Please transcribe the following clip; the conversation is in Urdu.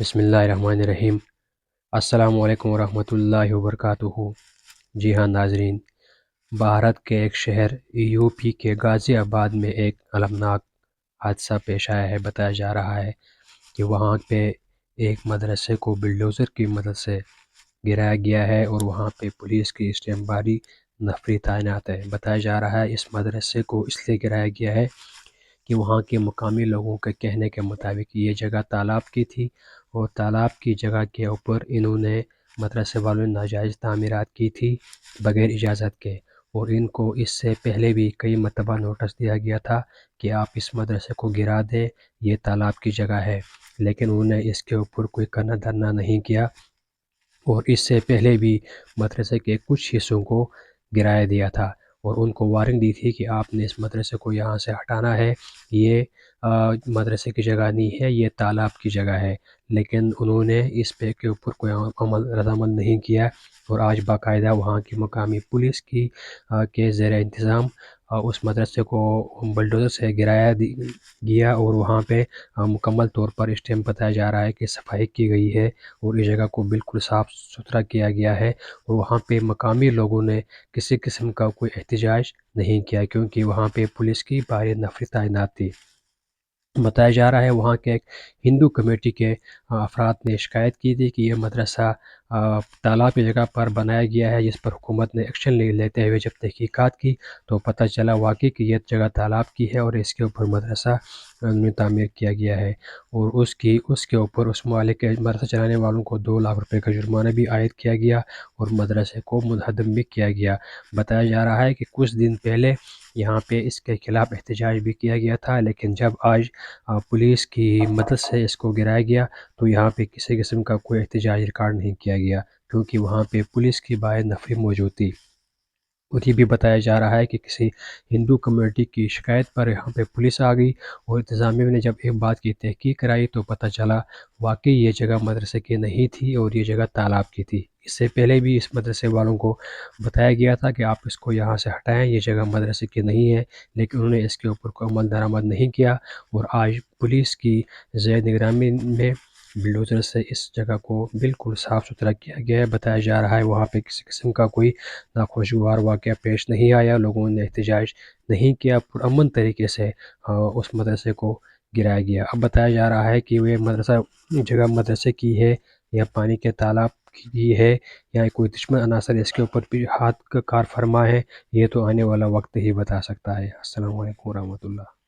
بسم اللہ الرحمن الرحیم۔ السلام علیکم ورحمۃ اللہ وبرکاتہ۔ جی ہاں ناظرین، بھارت کے ایک شہر یو پی کے غازی آباد میں ایک المناک حادثہ پیش آیا ہے۔ بتایا جا رہا ہے کہ وہاں پہ ایک مدرسے کو بلڈوزر کی مدد سے گرایا گیا ہے اور وہاں پہ پولیس کی اس ٹائم بھاری نفری تعینات ہے۔ بتایا جا رہا ہے اس مدرسے کو اس لیے گرایا گیا ہے کہ وہاں کے مقامی لوگوں کے کہنے کے مطابق یہ جگہ تالاب کی تھی اور تالاب کی جگہ کے اوپر انہوں نے مدرسے والوں نے ناجائز تعمیرات کی تھی بغیر اجازت کے، اور ان کو اس سے پہلے بھی کئی مرتبہ نوٹس دیا گیا تھا کہ آپ اس مدرسے کو گرا دیں، یہ تالاب کی جگہ ہے، لیکن انہوں نے اس کے اوپر کوئی کرنا دھرنا نہیں کیا، اور اس سے پہلے بھی مدرسے کے کچھ حصوں کو گرایا دیا تھا اور ان کو وارننگ دی تھی کہ آپ نے اس مدرسے کو یہاں سے ہٹانا ہے، یہ مدرسے کی جگہ نہیں ہے، یہ تالاب کی جگہ ہے، لیکن انہوں نے اس پہ کے اوپر کوئی رد عمل نہیں کیا، اور آج باقاعدہ وہاں کی مقامی پولیس کی کے زیر انتظام اس مدرسے کو بلڈوزر سے گرایا گیا، اور وہاں پہ مکمل طور پر اس ٹائم بتایا جا رہا ہے کہ صفائی کی گئی ہے اور اس جگہ کو بالکل صاف ستھرا کیا گیا ہے، اور وہاں پہ مقامی لوگوں نے کسی قسم کا کوئی احتجاج نہیں کیا کیونکہ وہاں پہ پولیس کی بھاری نفری تعینات تھی۔ بتایا جا رہا ہے وہاں کے ایک ہندو کمیٹی کے افراد نے شکایت کی تھی کہ یہ مدرسہ تالاب کی جگہ پر بنایا گیا ہے، جس پر حکومت نے ایکشن لیتے ہوئے جب تحقیقات کی تو پتہ چلا واقعی کہ یہ جگہ تالاب کی ہے اور اس کے اوپر مدرسہ میں تعمیر کیا گیا ہے، اور اس کے اوپر اس مالک کے مدرسہ چلانے والوں کو 2 لاکھ روپے کا جرمانہ بھی عائد کیا گیا اور مدرسے کو منہدم بھی کیا گیا۔ بتایا جا رہا ہے کہ کچھ دن پہلے یہاں پہ اس کے خلاف احتجاج بھی کیا گیا تھا، لیکن جب آج پولیس کی مدد سے اس کو گرایا گیا تو یہاں پہ کسی قسم کا کوئی احتجاج ریکارڈ نہیں کیا گیا کیونکہ وہاں پہ پولیس کی باعث نفری موجود تھی۔ اور یہ بھی بتایا جا رہا ہے کہ کسی ہندو کمیونٹی کی شکایت پر یہاں پہ پولیس آ گئی اور انتظامیہ نے جب ایک بات کی تحقیق کرائی تو پتہ چلا واقعی یہ جگہ مدرسے کی نہیں تھی اور یہ جگہ تالاب کی تھی۔ اس سے پہلے بھی اس مدرسے والوں کو بتایا گیا تھا کہ آپ اس کو یہاں سے ہٹائیں، یہ جگہ مدرسے کی نہیں ہے، لیکن انہوں نے اس کے اوپر کوئی عمل درآمد نہیں کیا، اور آج پولیس کی زیر نگرانی میں بلڈوزر سے اس جگہ کو بالکل صاف ستھرا کیا گیا ہے۔ بتایا جا رہا ہے وہاں پہ کسی قسم کا کوئی ناخوشگوار واقعہ پیش نہیں آیا، لوگوں نے احتجاج نہیں کیا، پرامن طریقے سے اس مدرسے کو گرایا گیا۔ اب بتایا جا رہا ہے کہ یہ جگہ مدرسے کی ہے یا پانی کے تالاب کی ہے یا کوئی دشمن عناصر اس کے اوپر بھی ہاتھ کا کار فرما ہے، یہ تو آنے والا وقت ہی بتا سکتا ہے۔ السلام علیکم ورحمۃ اللہ۔